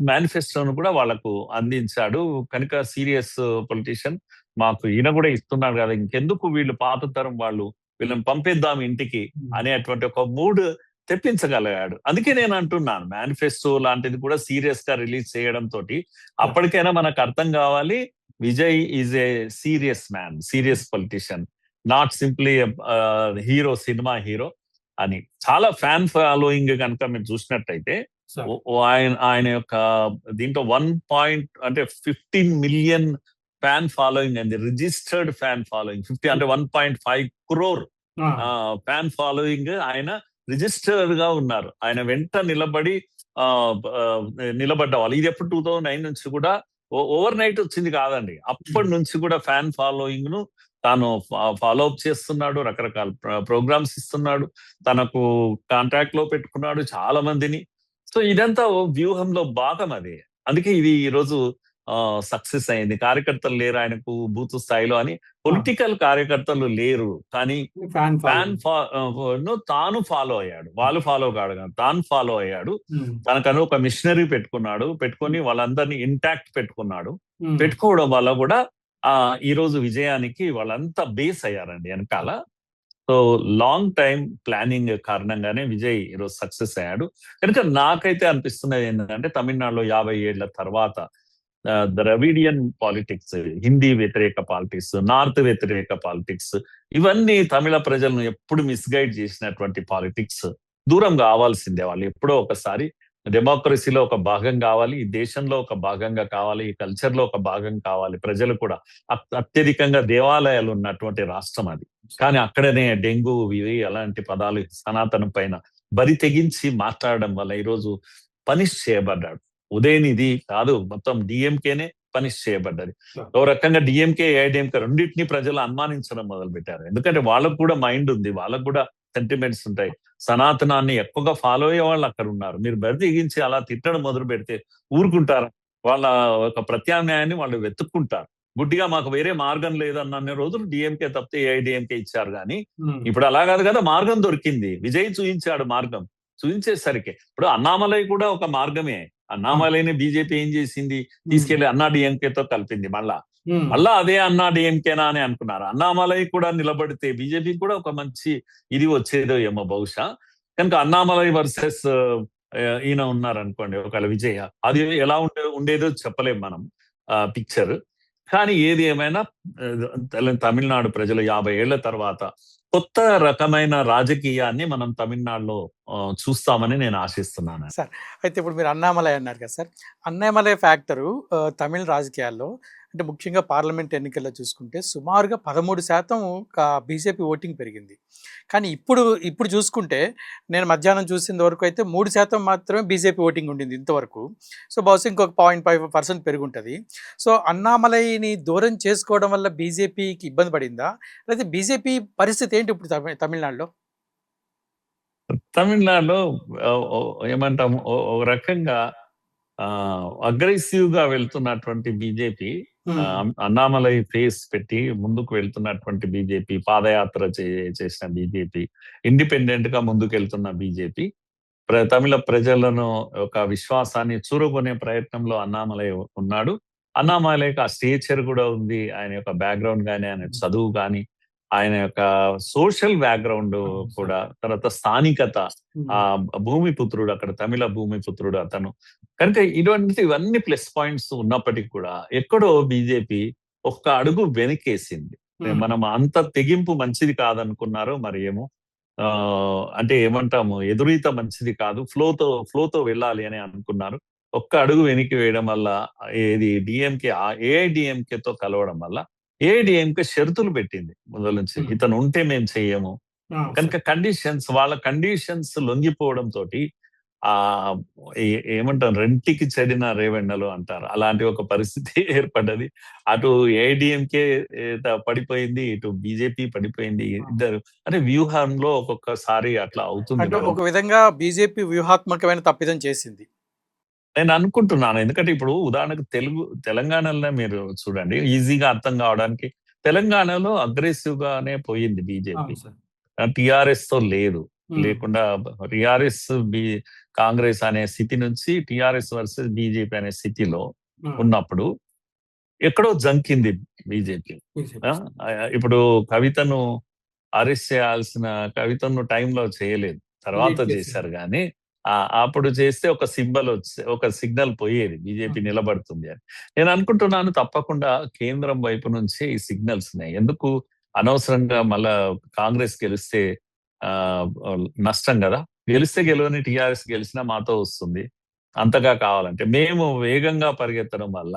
మేనిఫెస్టోను కూడా వాళ్ళకు అందించాడు. కనుక సీరియస్ పొలిటీషియన్, మాకు ఈయన కూడా ఇస్తున్నాడు కదా, ఇంకెందుకు వీళ్ళు పాత తరం వాళ్ళు, వీళ్ళని పంపిద్దాం ఇంటికి అనేటువంటి ఒక మూడ్ తెప్పించగలిగాడు. అందుకే నేను అంటున్నాను మేనిఫెస్టో లాంటిది కూడా సీరియస్ గా రిలీజ్ చేయడం తోటి అప్పటికైనా మనకు అర్థం కావాలి, Vijay is a serious man, serious politician, not simply hero, cinema hero అని. చాలా ఫ్యాన్ ఫాలోయింగ్ కనుక మీరు చూసినట్టయితే ఆయన యొక్క దీంట్లో 15 మిలియన్ ఫ్యాన్ ఫాలోయింగ్ అండి, రిజిస్టర్డ్ ఫ్యాన్ ఫాలోయింగ్. 50 అంటే 1.5 crore ఫ్యాన్ ఫాలోయింగ్ ఆయన రిజిస్టర్ గా ఉన్నారు. ఆయన వెంట నిలబడ్డ వాళ్ళు. ఇది ఎప్పుడు 2009 నుంచి కూడా ఓవర్ నైట్ వచ్చింది కాదండి, అప్పటి నుంచి కూడా ఫ్యాన్ ఫాలోయింగ్ ను తాను ఫాలో అప్ చేస్తున్నాడు, రకరకాల ప్రోగ్రామ్స్ ఇస్తున్నాడు, తనకు కాంట్రాక్ట్ లో పెట్టుకున్నాడు చాలా మందిని. సో ఇదంతా వ్యూహంలో భాగం అది. అందుకే ఇది ఈరోజు సక్సెస్ అయింది. కార్యకర్తలు లేరు ఆయనకు బూత్ స్థాయిలో అని, పొలిటికల్ కార్యకర్తలు లేరు, కానీ తాను ఫాలో అయ్యాడు. వాళ్ళు ఫాలో కాడు, తాను ఫాలో అయ్యాడు. తనకను ఒక మిషనరీ పెట్టుకొని వాళ్ళందరినీ ఇంటాక్ట్ పెట్టుకోవడం వల్ల కూడా ఈ రోజు విజయానికి వాళ్ళంతా బేస్ అయ్యారండి వెనకాల. సో లాంగ్ టైం ప్లానింగ్ కారణంగానే విజయ్ ఈరోజు సక్సెస్ అయ్యాడు. కనుక నాకైతే అనిపిస్తున్నది ఏంటంటే తమిళనాడులో 50 ఏళ్ల తర్వాత ద్రవిడియన్ పాలిటిక్స్, హిందీ వ్యతిరేక పాలిటిక్స్, నార్త్ వ్యతిరేక పాలిటిక్స్, ఇవన్నీ తమిళ ప్రజలను ఎప్పుడు మిస్గైడ్ చేసినటువంటి పాలిటిక్స్ దూరం కావాల్సిందే. వాళ్ళు ఎప్పుడో ఒకసారి డెమోక్రసీలో ఒక భాగం కావాలి, ఈ దేశంలో ఒక భాగంగా కావాలి, ఈ కల్చర్ లో ఒక భాగం కావాలి. ప్రజలు కూడా అత్యధికంగా దేవాలయాలు ఉన్నటువంటి రాష్ట్రం అది, కానీ అక్కడనే డెంగ్యూ ఇవి అలాంటి పదాలు సనాతనం పైన బరి తెగించి మాట్లాడడం వల్ల ఈరోజు పనిష్ చేయబడ్డాడు. ఉదయనిధి కాదు, మొత్తం డిఎంకేనే పనిష్ చేయబడ్డది. ఓ రకంగా డిఎంకే ఏఐడిఎంకే రెండింటినీ ప్రజలు అనుమానించడం మొదలు పెట్టారు. ఎందుకంటే వాళ్ళకు కూడా మైండ్ ఉంది, వాళ్ళకు కూడా సెంటిమెంట్స్ ఉంటాయి. సనాతనాన్ని ఎక్కువగా ఫాలో అయ్యే వాళ్ళు అక్కడ ఉన్నారు. మీరు బరి తెగించి అలా తిట్టడం మొదలు పెడితే ఊరుకుంటారు. వాళ్ళ ఒక ప్రత్యామ్నాయాన్ని వాళ్ళు వెతుక్కుంటారు. గుడ్డిగా మాకు వేరే మార్గం లేదన్న రోజులు డిఎంకే తప్పితే ఏఐడిఎంకే ఇచ్చారు. కానీ ఇప్పుడు అలా కాదు కదా, మార్గం దొరికింది. విజయ్ చూపించాడు మార్గం. చూపించేసరికి ఇప్పుడు అన్నామలై కూడా ఒక మార్గమే. అన్నామలైని బీజేపీ ఏం చేసింది, తీసుకెళ్లి అన్నా డిఎంకేతో కలిపింది. మళ్ళా అదే అన్నా డిఎంకేనా అని అనుకున్నారు. అన్నామలై కూడా నిలబడితే బీజేపీ కూడా ఒక మంచి ఇది వచ్చేదో ఏమో బహుశా. కనుక అన్నామలై వర్సెస్ ఈయన ఉన్నారనుకోండి ఒకవేళ విజయ, అది ఎలా ఉండేదో చెప్పలేం మనం పిక్చర్. కానీ ఏది ఏమైనా తమిళనాడు ప్రజలు 50 ఏళ్ల తర్వాత కొత్త రకమైన రాజకీయాన్ని మనం తమిళనాడులో చూస్తామని నేను ఆశిస్తున్నాను సార్. అయితే ఇప్పుడు మీరు అన్నామలై అన్నారు కదా సార్, అన్నామలై ఫ్యాక్టరు తమిళ రాజకీయాల్లో అంటే ముఖ్యంగా పార్లమెంట్ ఎన్నికల్లో చూసుకుంటే సుమారుగా 13% బీజేపీ ఓటింగ్ పెరిగింది. కానీ ఇప్పుడు చూసుకుంటే నేను మధ్యాహ్నం చూసిన వరకు అయితే 3% మాత్రమే బీజేపీ ఓటింగ్ ఉండింది ఇంతవరకు. సో, బహుశా ఇంకొక 0.5% పెరుగుంటది. సో, అన్నామలైని దూరం చేసుకోవడం వల్ల బీజేపీకి ఇబ్బంది పడిందా? లేతే బీజేపీ పరిస్థితి ఏంటి ఇప్పుడు తమిళనాడులో? తమిళనాడులో ఏమంటాము ఒక రకంగా అగ్రెసివ్ గా వెళ్తున్నటువంటి బీజేపీ, అన్నామలై ఫేస్ పెట్టి ముందుకు వెళ్తున్నటువంటి బీజేపీ, పాదయాత్ర చేసిన బీజేపీ, ఇండిపెండెంట్ గా ముందుకు వెళ్తున్న బీజేపీ తమిళ ప్రజలను ఒక విశ్వాసాన్ని చూరగొనే ప్రయత్నంలో అన్నామలై ఉన్నాడు. అన్నామలైకి ఆ స్టేచర్ కూడా ఉంది. ఆయన యొక్క బ్యాక్గ్రౌండ్ కానీ, ఆయన చదువు కానీ, ఆయన యొక్క సోషల్ బ్యాక్గ్రౌండ్ కూడా, తర్వాత స్థానికత, ఆ భూమిపుత్రుడు, అక్కడ తమిళ భూమిపుత్రుడు అతను. కనుక ఇవన్నీ ప్లస్ పాయింట్స్ ఉన్నప్పటికీ కూడా ఎక్కడో బీజేపీ ఒక్క అడుగు వెనకేసింది. మనం అంత తెగింపు మంచిది కాదనుకున్నారో మరి ఏమో. అంటే ఏమంటాము, ఎదురీత మంచిది కాదు, ఫ్లోతో వెళ్ళాలి అని అనుకున్నారు. ఒక్క అడుగు వెనక్కి వేయడం వల్ల ఏది డిఎంకే ఏఐడిఎంకేతో కలవడం వల్ల ఏఐడిఎంకే షరతులు పెట్టింది మొదల నుంచి. ఇతను ఉంటే మేము చెయ్యము. కనుక వాళ్ళ కండిషన్స్ లొంగిపోవడం తోటి ఆ ఏమంటారు, రెంటికి చెడిన రేవెన్నెలు అంటారు, అలాంటి ఒక పరిస్థితి ఏర్పడ్డది. అటు ఏఐడిఎంకే పడిపోయింది, ఇటు బీజేపీ పడిపోయింది. ఇద్దరు అంటే వ్యూహంలో ఒక్కొక్కసారి అట్లా అవుతుంది. అంటే ఒక విధంగా బీజేపీ వ్యూహాత్మకమైన తప్పిదం చేసింది నేను అనుకుంటున్నాను. ఎందుకంటే ఇప్పుడు ఉదాహరణకు తెలంగాణలో మీరు చూడండి, ఈజీగా అర్థం కావడానికి. తెలంగాణలో అగ్రెసివ్ గానే పోయింది బీజేపీ, టిఆర్ఎస్ తో లేదు. లేకుండా టిఆర్ఎస్ కాంగ్రెస్ అనే స్థితి నుంచి టిఆర్ఎస్ వర్సెస్ బీజేపీ అనే స్థితిలో ఉన్నప్పుడు ఎక్కడో జంకింది బీజేపీ. ఇప్పుడు కవితను అరెస్ట్ చేయాల్సిన కవితను టైంలో చేయలేదు, తర్వాత చేశారు. కానీ అప్పుడు చేస్తే ఒక సిగ్నల్ పోయేది, బీజేపీ నిలబడుతుంది అని. నేను అనుకుంటున్నాను తప్పకుండా కేంద్రం వైపు నుంచే ఈ సిగ్నల్స్ ఉన్నాయి. ఎందుకు అనవసరంగా మళ్ళా కాంగ్రెస్ గెలిస్తే నష్టం కదా, గెలవని టిఆర్ఎస్ గెలిచినా మాతో వస్తుంది. అంతగా కావాలంటే మేము వేగంగా పరిగెత్తడం వల్ల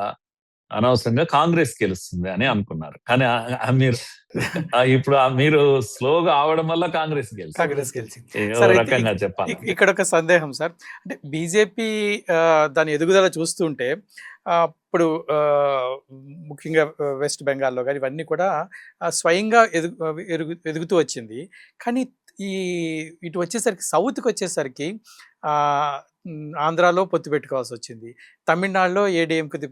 అనవసరంగా కాంగ్రెస్ గెలుస్తుంది అని అనుకున్నారు. కానీ మీరు ఇప్పుడు మీరు స్లోగా అవడం వల్ల కాంగ్రెస్ గెలిచింది. రకంగా చెప్పాలి. ఇక్కడ ఒక సందేహం సార్, అంటే బీజేపీ దాని ఎదుగుదల చూస్తుంటే ఇప్పుడు ముఖ్యంగా వెస్ట్ బెంగాల్లో కానీ ఇవన్నీ కూడా స్వయంగా ఎదుగుతూ వచ్చింది. కానీ ఇటు వచ్చేసరికి సౌత్కి వచ్చేసరికి ఆంధ్రాలో పొత్తు పెట్టుకోవాల్సి వచ్చింది, తమిళనాడులో ఏడీఎంకి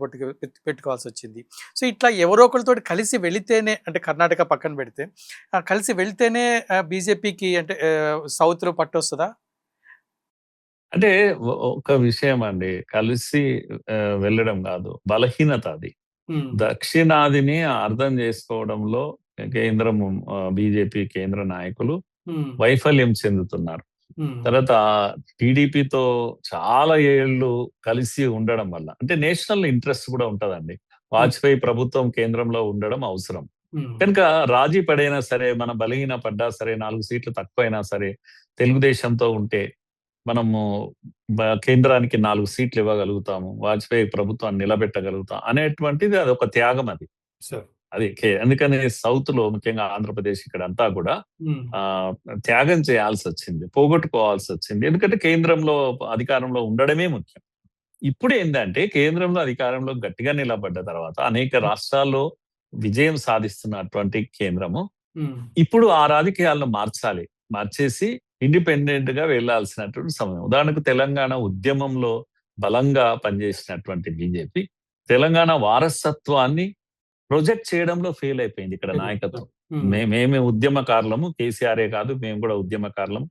పెట్టుకోవాల్సి వచ్చింది. సో ఇట్లా ఎవరో ఒకరితో కలిసి వెళితేనే, అంటే కర్ణాటక పక్కన పెడితే కలిసి వెళితేనే బీజేపీకి అంటే సౌత్లో పట్టు వస్తుందా? అంటే ఒక విషయం అండి, కలిసి వెళ్ళడం కాదు, బలహీనత అది. దక్షిణాదిని అర్థం చేసుకోవడంలో కేంద్రం, బీజేపీ కేంద్ర నాయకులు వైఫల్యం చెందుతున్నారు. తర్వాత టీడీపీతో చాలా ఏళ్ళు కలిసి ఉండడం వల్ల, అంటే నేషనల్ ఇంట్రెస్ట్ కూడా ఉంటదండి. వాజ్పేయి ప్రభుత్వం కేంద్రంలో ఉండడం అవసరం. కనుక రాజీ పడైనా సరే, మన బలహీన పడ్డా సరే, 4 సీట్లు తక్కువైనా సరే, తెలుగుదేశంతో ఉంటే మనము కేంద్రానికి 4 సీట్లు ఇవ్వగలుగుతాము, వాజ్పేయి ప్రభుత్వాన్ని నిలబెట్టగలుగుతాం అనేటువంటిది అది ఒక త్యాగం. అది అందుకని సౌత్ లో ముఖ్యంగా ఆంధ్రప్రదేశ్ ఇక్కడ అంతా కూడా త్యాగం చేయాల్సి వచ్చింది, పోగొట్టుకోవాల్సి వచ్చింది. ఎందుకంటే కేంద్రంలో అధికారంలో ఉండడమే ముఖ్యం. ఇప్పుడు ఏంటంటే కేంద్రంలో అధికారంలో గట్టిగా నిలబడ్డ తర్వాత అనేక రాష్ట్రాల్లో విజయం సాధిస్తున్నటువంటి కేంద్రము ఇప్పుడు ఆ రాజకీయాలను మార్చేసి ఇండిపెండెంట్ గా వెళ్లాల్సినటువంటి సమయం. ఉదాహరణకు తెలంగాణ ఉద్యమంలో బలంగా పనిచేసినటువంటి బీజేపీ తెలంగాణ వారసత్వాన్ని ప్రొజెక్ట్ చేయడంలో ఫెయిల్ అయిపోయింది. ఇక్కడ నాయకత్వం, మేమే ఉద్యమకారులము, కేసీఆరే కాదు మేము కూడా ఉద్యమకారులము,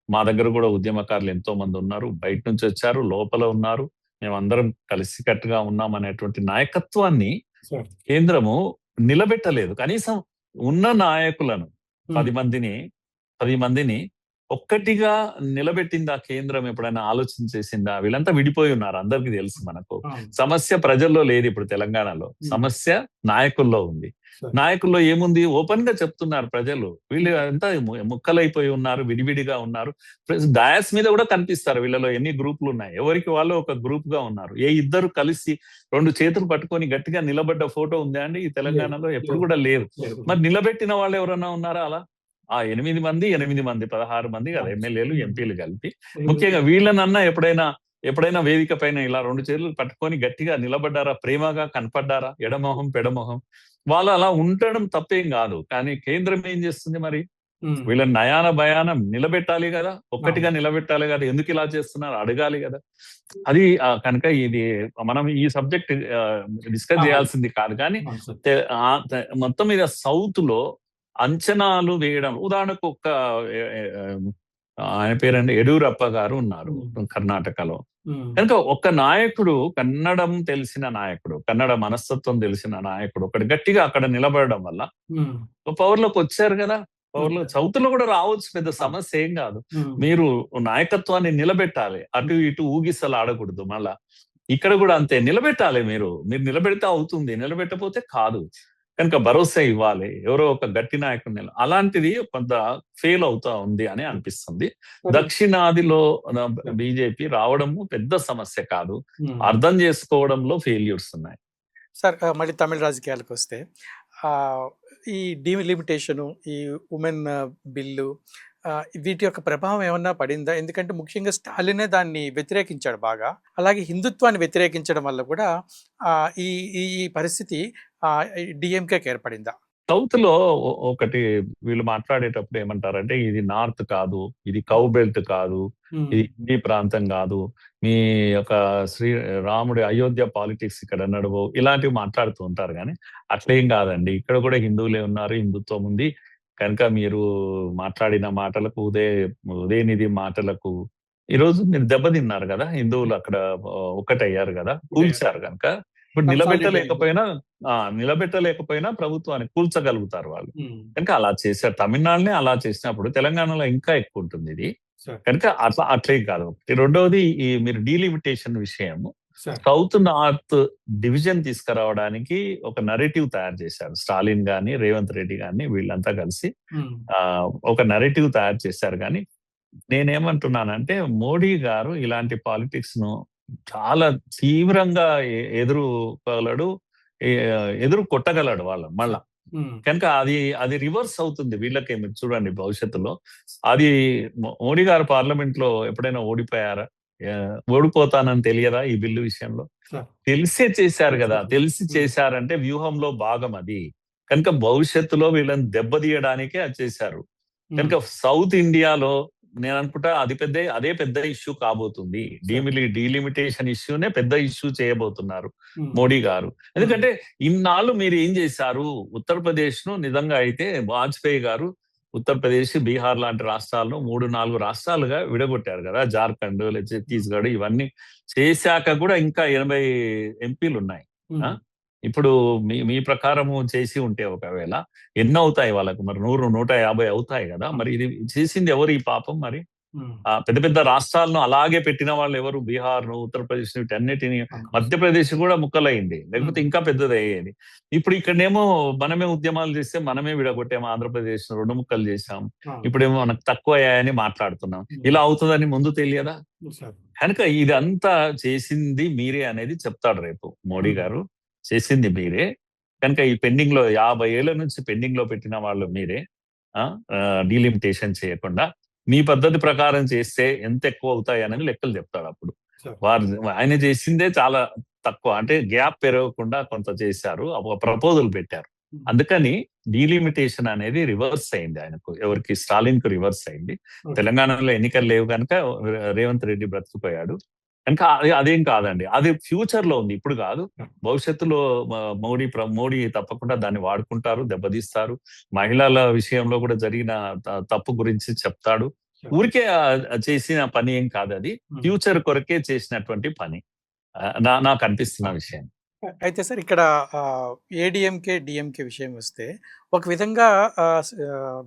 మా దగ్గర కూడా ఉద్యమకారులు ఎంతో మంది ఉన్నారు, బయట నుంచి వచ్చారు, లోపల ఉన్నారు, మేమందరం కలిసికట్టుగా ఉన్నాం అనేటువంటి నాయకత్వాన్ని కేంద్రము నిలబెట్టలేదు. కనీసం ఉన్న నాయకులను 10 మందిని ఒక్కటిగా నిలబెట్టిందా కేంద్రం ఎప్పుడైనా ఆలోచన చేసిందా? వీళ్ళంతా విడిపోయి ఉన్నారు. అందరికీ తెలుసు మనకు. అవును. సమస్య ప్రజల్లో లేదు ఇప్పుడు తెలంగాణలో. సమస్య నాయకుల్లో ఉంది. సరే. నాయకుల్లో ఏముంది? ఓపెన్ గా చెప్తున్నారు ప్రజలు. వీళ్ళు అంతా ముక్కలైపోయి ఉన్నారు, విడివిడిగా ఉన్నారు. డయాస్ మీద కూడా కనిపిస్తారు వీళ్ళలో ఎన్ని గ్రూపులు ఉన్నాయి. ఎవరికి వాళ్ళు ఒక గ్రూప్ గా ఉన్నారు. ఏ ఇద్దరు కలిసి 2 చేతులు పట్టుకొని గట్టిగా నిలబడ్డ ఫోటో ఉందా అండి ఈ తెలంగాణలో? ఎప్పుడు కూడా లేదు. లేదు. మరి నిలబెట్టిన వాళ్ళు ఎవరన్నా ఉన్నారా అలా? ఆ 8 మంది 16 మంది కదా ఎమ్మెల్యేలు, ఎంపీలు కలిపి. ముఖ్యంగా వీళ్ళనన్నా ఎప్పుడైనా వేదిక పైన ఇలా 2 చేతులు పట్టుకొని గట్టిగా నిలబడ్డారా? ప్రేమగా కనపడ్డారా? ఎడమొహం పెడమొహం. వాళ్ళు అలా ఉండడం తప్పేం కాదు. కానీ కేంద్రం ఏం చేస్తుంది మరి? వీళ్ళని నయాన భయాన నిలబెట్టాలి కదా, ఒక్కటిగా నిలబెట్టాలి కదా. ఎందుకు ఇలా చేస్తున్నారు అడగాలి కదా. అది కనుక ఇది మనం ఈ సబ్జెక్ట్ డిస్కస్ చేయాల్సింది కాదు. కానీ మొత్తం మీద సౌత్ లో అంచనాలు వేయడం, ఉదాహరణకు ఆయన పేరండి యడ్యూరప్ప గారు ఉన్నారు కర్ణాటకలో. కనుక ఒక్క నాయకుడు, కన్నడం తెలిసిన నాయకుడు, కన్నడ మనస్తత్వం తెలిసిన నాయకుడు ఒకటి గట్టిగా అక్కడ నిలబడడం వల్ల పవర్లోకి వచ్చారు కదా. పవర్లో సౌత్ లో కూడా రావచ్చు, పెద్ద సమస్య ఏం కాదు. మీరు నాయకత్వాన్ని నిలబెట్టాలి, అటు ఇటు ఊగిసలు ఆడకూడదు. మళ్ళా ఇక్కడ కూడా అంతే, నిలబెట్టాలి. మీరు నిలబెడితే అవుతుంది, నిలబెట్టకపోతే కాదు. కనుక భరోసా ఇవ్వాలి, ఎవరో ఒక గట్టి నాయకుడిని. అలాంటిది కొంత ఫెయిల్ అవుతా ఉంది అని అనిపిస్తుంది. దక్షిణాదిలో బీజేపీ రావడము పెద్ద సమస్య కాదు, అర్థం చేసుకోవడంలో ఫెయిల్యూర్స్ ఉన్నాయి. సార్ మళ్ళీ తమిళ రాజకీయాలకు వస్తే ఈ డీలిమిటేషను, ఈ ఉమెన్ బిల్లు, వీటి యొక్క ప్రభావం ఏమన్నా పడిందా? ఎందుకంటే ముఖ్యంగా స్టాలినే దాన్ని వ్యతిరేకించాడు బాగా. అలాగే హిందుత్వాన్ని వ్యతిరేకించడం వల్ల కూడా ఈ ఈ పరిస్థితి డిఎంకేకి ఏర్పడిందా? సౌత్ లో ఒకటి వీళ్ళు మాట్లాడేటప్పుడు ఏమంటారంటే, ఇది నార్త్ కాదు, ఇది కౌ బెల్ట్ కాదు, ఇది హిందీ ప్రాంతం కాదు, మీ యొక్క రాముడి అయోధ్య పాలిటిక్స్ ఇక్కడ నడవవు, ఇలాంటివి మాట్లాడుతూ ఉంటారు. కానీ అట్లేం కాదండి, ఇక్కడ కూడా హిందువులే ఉన్నారు, హిందుత్వం ఉంది. కనుక మీరు మాట్లాడిన మాటలకు, ఉదయనిధి మాటలకు ఈరోజు మీరు దెబ్బతిన్నారు కదా. హిందువులు అక్కడ ఒక్కటయ్యారు కదా, కూల్చారు. కనుక ఇప్పుడు నిలబెట్టలేకపోయినా ప్రభుత్వాన్ని కూల్చగలుగుతారు వాళ్ళు. కనుక అలా చేశారు. తమిళనాడునే అలా చేసినప్పుడు తెలంగాణలో ఇంకా ఎక్కువ ఉంటుంది ఇది. కనుక అట్లేం కాదు. రెండవది, ఈ మీరు డీలిమిటేషన్ విషయము, సౌత్ నార్త్ డివిజన్ తీసుకురావడానికి ఒక నరేటివ్ తయారు చేశారు. స్టాలిన్ గాని, రేవంత్ రెడ్డి గాని వీళ్ళంతా కలిసి ఒక నరేటివ్ తయారు చేశారు. కానీ నేనేమంటున్నానంటే, మోడీ గారు ఇలాంటి పాలిటిక్స్ ను చాలా తీవ్రంగా ఎదురు కొట్టగలడు వాళ్ళ మళ్ళా. కనుక అది రివర్స్ అవుతుంది వీళ్ళకే. మీరు చూడండి భవిష్యత్తులో అది. మోడీ గారు పార్లమెంట్ లో ఎప్పుడైనా ఓడిపోయారా? ఓడిపోతానని తెలియదా ఈ బిల్లు విషయంలో? తెలిసే చేశారు కదా. తెలిసి చేశారంటే వ్యూహంలో భాగం అది. కనుక భవిష్యత్తులో వీళ్ళని దెబ్బతీయడానికే అది చేశారు. కనుక సౌత్ ఇండియాలో నేను అనుకుంటా అదే పెద్ద ఇష్యూ కాబోతుంది. డీలిమిటేషన్ ఇష్యూనే పెద్ద ఇష్యూ చేయబోతున్నారు మోడీ గారు. ఎందుకంటే ఇన్నాళ్ళు మీరు ఏం చేశారు? ఉత్తరప్రదేశ్ ను నిజంగా అయితే వాజ్పేయి గారు ఉత్తరప్రదేశ్, బీహార్ లాంటి రాష్ట్రాలను 3-4 రాష్ట్రాలుగా విడగొట్టారు కదా. జార్ఖండ్, ఛత్తీస్గఢ్ ఇవన్నీ చేశాక కూడా ఇంకా 80 ఎంపీలు ఉన్నాయి. ఇప్పుడు మీ ప్రకారము చేసి ఉంటే ఒకవేళ ఎన్ని అవుతాయి వాళ్ళకు? మరి 100-150 అవుతాయి కదా. మరి ఇది చేసింది ఎవరు ఈ పాపం? మరి పెద్ద పెద్ద రాష్ట్రాలను అలాగే పెట్టిన వాళ్ళు ఎవరు? బీహార్ ను, ఉత్తరప్రదేశ్ ను, వీటన్నిటిని, మధ్యప్రదేశ్ కూడా ముక్కలైంది, లేకపోతే ఇంకా పెద్దది అయ్యేది. ఇప్పుడు ఇక్కడనేమో మనమే ఉద్యమాలు చేస్తే మనమే విడగొట్టాము. ఆంధ్రప్రదేశ్ 2 ముక్కలు చేశాం, ఇప్పుడేమో మనకు తక్కువ అయ్యాయని మాట్లాడుతున్నాం. ఇలా అవుతుందని ముందు తెలియదా? కనుక ఇదంతా చేసింది మీరే అనేది చెప్తాడు రేపు మోడీ గారు. చేసింది మీరే. కనుక ఈ పెండింగ్ లో 50 ఏళ్ల నుంచి పెండింగ్ లో పెట్టిన వాళ్ళు మీరే. డీలిమిటేషన్ చేయకుండా మీ పద్ధతి ప్రకారం చేస్తే ఎంత ఎక్కువ అవుతాయి అనేది లెక్కలు చెప్తాడు అప్పుడు. ఆయన చేసిందే చాలా తక్కువ, అంటే గ్యాప్ పెరగకుండా కొంత చేశారు, ప్రపోజల్ పెట్టారు. అందుకని డీలిమిటేషన్ అనేది రివర్స్ అయింది ఆయనకు. ఎవరికి? స్టాలిన్ కు రివర్స్ అయింది. తెలంగాణలో ఎన్నికలు లేవు కనుక రేవంత్ రెడ్డి బ్రతికిపోయాడు. కనుక అదేం కాదండి, అది ఫ్యూచర్ లో ఉంది, ఇప్పుడు కాదు. భవిష్యత్తులో మోడీ తప్పకుండా దాన్ని వాడుకుంటారు, దెబ్బతీస్తారు. మహిళల విషయంలో కూడా జరిగిన తప్పు గురించి చెప్తాడు. ఊరికే చేసిన పని ఏం కాదు, అది ఫ్యూచర్ కొరకే చేసినటువంటి పని నాకు అనిపిస్తున్న విషయం. అయితే సార్ ఇక్కడ ఏడీఎంకే, డిఎంకే విషయం వస్తే ఒక విధంగా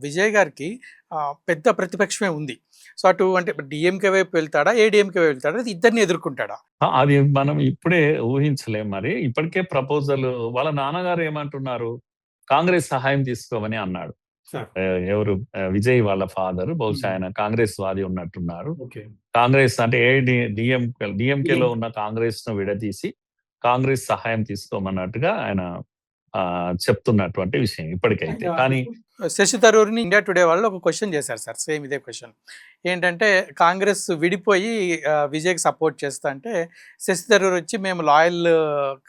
విజయ్ గారికి పెద్ద ప్రతిపక్షమే ఉంది. సో, అటు అంటే డీఎంకే వైపు వెళ్తాడా? ఏడీఎంకే వైపు వెళ్తాడా? అది ఇద్దరిని ఎదుర్కొంటాడా? అది మనం ఇప్పుడే ఊహించలేం మరి. ఇప్పటికే ప్రపోజల్ వాళ్ళ నాన్నగారు ఏమంటున్నారు? కాంగ్రెస్ సహాయం తీసుకోమని అన్నాడు. సార్. ఎవరు విజయ్ వాళ్ళ ఫాదర్ బహుశా ఆయన కాంగ్రెస్ వాది ఉన్నట్టున్నారు. కాంగ్రెస్ అంటే డీఎంకేలో ఉన్న కాంగ్రెస్‌ను విడదీసి కాంగ్రెస్ సహాయం తీసుకోమన్నట్టుగా ఆయన చెప్తున్నటువంటి విషయం ఇప్పటికైతే. కానీ శశి థరూర్‌ని ఇండియా టుడే వాళ్ళు ఒక క్వెషన్ చేశారు సార్. సేమ్ ఇదే క్వెషన్. ఏంటంటే కాంగ్రెస్ విడిపోయి విజయ్‌కి సపోర్ట్ చేస్తా అంటే శశి థరూర్ వచ్చి మేము లాయల్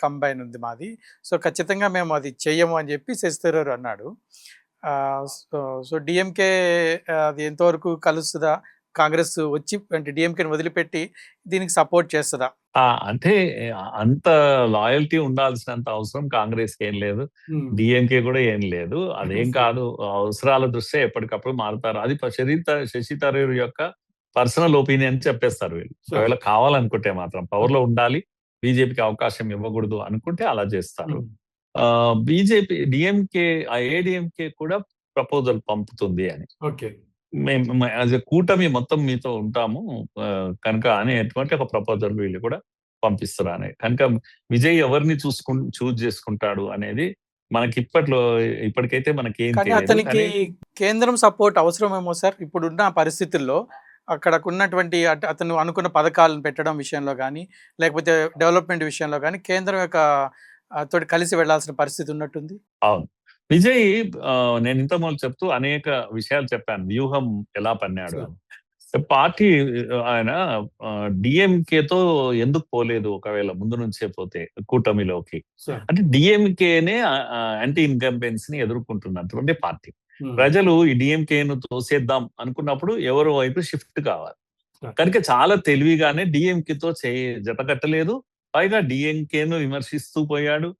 కంబైన్ ఉంది మాది. సో, ఖచ్చితంగా మేము అది చెయ్యము అని చెప్పి శశి థరూర్ అన్నాడు. సో, డీఎంకే అది ఎంతవరకు కలుస్తదా? కాంగ్రెస్ వచ్చి అంటే డీఎంకేని వదిలిపెట్టి దీనికి సపోర్ట్ చేస్తదా? అంటే అంత లాయల్టీ ఉండాల్సినంత అవసరం కాంగ్రెస్‌కి ఏం లేదు. డీఎంకే కూడా ఏం లేదు. అదేం కాదు. అవసరాల దృష్ట్యా ఎప్పటికప్పుడు మారుతారు. అది శశి థరూర్ యొక్క పర్సనల్ ఒపీనియన్ చెప్పేస్తారు వీళ్ళు. ఒకవేళ కావాలనుకుంటే మాత్రం పవర్‌లో ఉండాలి. బీజేపీకి అవకాశం ఇవ్వకూడదు అనుకుంటే అలా చేస్తారు. బీజేపీ ఏడీఎంకే కూడా ప్రపోజల్ పంపుతుంది అని. మేము యాజ్ ఎ కూటమి మొత్తం మీతో ఉంటాము కనుక అనేటువంటి ఒక ప్రపోజల్ వీళ్ళు కూడా పంపిస్తారు అని. కనుక విజయ్ ఎవరిని చూజ్ చేసుకుంటాడు అనేది మనకి ఇప్పటికైతే మనకేం కానీ తెలియదు. అతనికి కానీ కేంద్రం సపోర్ట్ అవసరమేమో సార్. ఇప్పుడున్న పరిస్థితుల్లో అక్కడకున్నటువంటి అతను అనుకున్న పథకాలను పెట్టడం విషయంలో గానీ, లేకపోతే డెవలప్‌మెంట్ విషయంలో గానీ కేంద్రం యొక్క తోటి కలిసి వెళ్ళాల్సిన పరిస్థితి ఉన్నట్టుంది. అవును. విజయ్ నేను ఇంతకుముందు చెప్తూ అనేక విషయాలు చెప్పాను. వ్యూహం ఎలా పన్నాడు అని. పార్టీ ఆయన డీఎంకేతో ఎందుకు పోలేదు ఒకవేళ ముందు నుంచే పోతే కూటమిలోకి? అంటే డీఎంకేనే యాంటీ ఇన్కంబెన్సీని ఎదుర్కొంటున్నటువంటి పార్టీ. ప్రజలు ఈ డీఎంకేను తోసేద్దాం అనుకున్నప్పుడు ఎవరో వైపు షిఫ్ట్ కావాలి. కనుక చాలా తెలివిగానే డీఎంకేతో జతకట్టలేదు. పైగా డీఎంకేను విమర్శిస్తూ పోయాడు.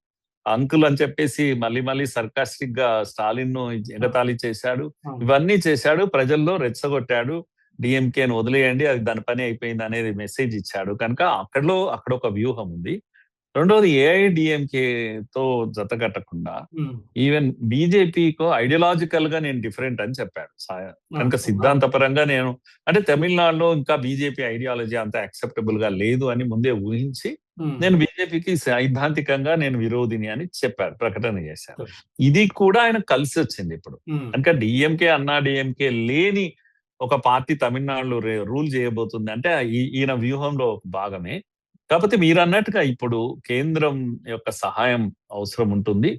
అంకుల్ అని చెప్పేసి మళ్ళీ మళ్ళీ సర్కాస్టిక్ గా స్టాలిన్ ను ఎగతాళి చేశాడు. ఇవన్నీ చేశాడు. ప్రజల్లో రెచ్చగొట్టాడు. డీఎంకేను వదిలేయండి, అది దాని పని అయిపోయింది అనేది మెసేజ్ ఇచ్చాడు. కనుక అక్కడ ఒక వ్యూహం ఉంది. రెండోది ఏఐడిఎంకేతో జతకట్టకుండా ఈవెన్ బీజేపీకో ఐడియాలజికల్ గా నేను డిఫరెంట్ అని చెప్పాడు. కనుక సిద్ధాంతపరంగా నేను అంటే తమిళనాడులో ఇంకా బీజేపీ ఐడియాలజీ అంత యాక్సెప్టబుల్ గా లేదు అని ముందే ఊహించి నేను బీజేపీకి సైద్ధాంతికంగా నేను విరోధిని అని చెప్పారు, ప్రకటన చేశారు. ఇది కూడా ఆయన కలిసి వచ్చింది ఇప్పుడు. కనుక డిఎంకే అన్నా డిఎంకే లేని ఒక పార్టీ తమిళనాడులో రూల్ చేయబోతుంది అంటే ఈయన వ్యూహంలో భాగమే. కాకపోతే మీరు అన్నట్టుగా ఇప్పుడు కేంద్రం యొక్క సహాయం అవసరం ఉంటుంది,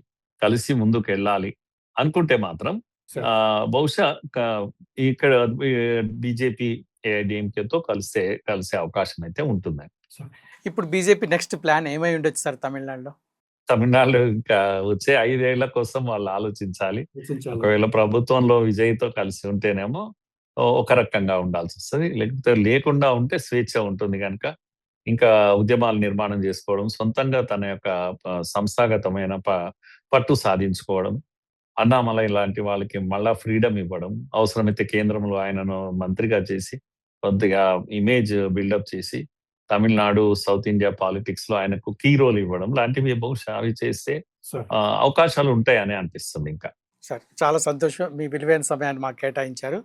కలిసి ముందుకు వెళ్ళాలి అనుకుంటే మాత్రం బహుశా ఇక్కడ బీజేపీ ఏఐడిఎంకేతో కలిసే అవకాశం అయితే ఉంటుందని. ఇప్పుడు బీజేపీ నెక్స్ట్ ప్లాన్ ఏమై ఉండొచ్చు సార్ తమిళనాడులో? తమిళనాడులో ఇంకా వచ్చే 5 ఏళ్ల కోసం వాళ్ళు ఆలోచించాలి. ఒకవేళ ప్రభుత్వంలో విజయ్తో కలిసి ఉంటేనేమో ఒక రకంగా ఉండాల్సి వస్తుంది, లేకపోతే లేకుండా ఉంటే స్వేచ్ఛ ఉంటుంది కనుక ఇంకా ఉద్యమాలు నిర్మాణం చేసుకోవడం, సొంతంగా తన యొక్క సంస్థాగతమైన పట్టు సాధించుకోవడం, అన్నామలై లాంటి వాళ్ళకి మళ్ళా ఫ్రీడమ్ ఇవ్వడం, అవసరమైతే కేంద్రంలో ఆయనను మంత్రిగా చేసి కొద్దిగా ఇమేజ్ బిల్డప్ చేసి తమిళనాడు సౌత్ ఇండియా పాలిటిక్స్ లో ఆయనకు కీ రోల్ ఇవ్వడం లాంటివి బహుశా అవి చేస్తే అవకాశాలు ఉంటాయని అనిపిస్తుంది. ఇంకా సార్ చాలా సంతోషం, మీ విలువైన సమయాన్ని మాకు కేటాయించారు.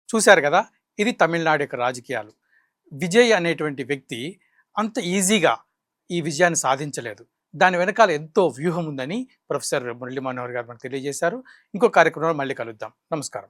చూశారు కదా, ఇది తమిళనాడు యొక్క రాజకీయాలు. విజయ్ అనేటువంటి వ్యక్తి అంత ఈజీగా ఈ విజయాన్ని సాధించలేదు. దాని వెనకాల ఎంతో వ్యూహం ఉందని ప్రొఫెసర్ మురళీ మనోహర్ గారు మనకు తెలియజేశారు. ఇంకో కార్యక్రమంలో మళ్ళీ కలుద్దాం. నమస్కారం.